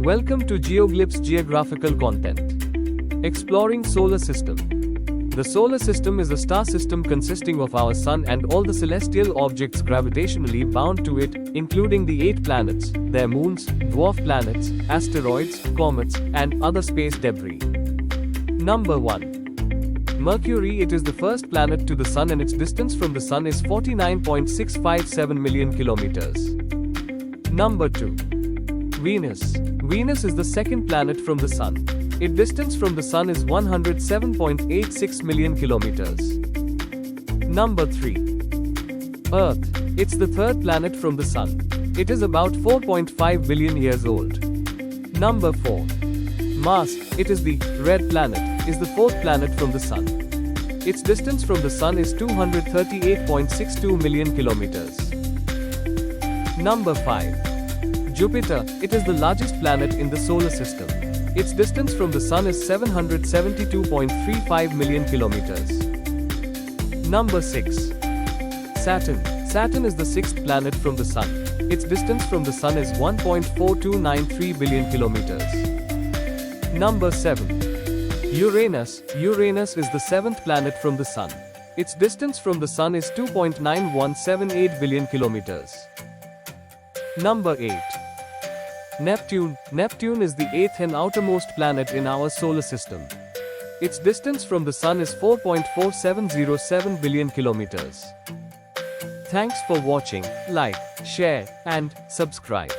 Welcome to Geoglyphs Geographical Content. Exploring Solar System. The Solar System is a star system consisting of our Sun and all the celestial objects gravitationally bound to it, including the 8 planets, their moons, dwarf planets, asteroids, comets, and other space debris. Number 1. Mercury. It is the first planet to the Sun and its distance from the Sun is 49.657 million kilometers. Number 2. Venus. Venus is the second planet from the Sun. Its distance from the Sun is 107.86 million kilometers. Number 3. Earth. It's the third planet from the Sun. It is about 4.5 billion years old. Number 4. Mars. It is the red planet, is the fourth planet from the Sun. Its distance from the Sun is 238.62 million kilometers. Number 5. Jupiter. It is the largest planet in the solar system. Its distance from the Sun is 772.35 million kilometers. Number 6. Saturn. Saturn is the sixth planet from the Sun. Its distance from the Sun is 1.4293 billion kilometers. Number 7. Uranus. Uranus is the seventh planet from the Sun. Its distance from the Sun is 2.9178 billion kilometers. Number 8. Neptune. Neptune is the eighth and outermost planet in our solar system. Its distance from the Sun is 4.4707 billion kilometers. Thanks for watching. Like, share, and subscribe.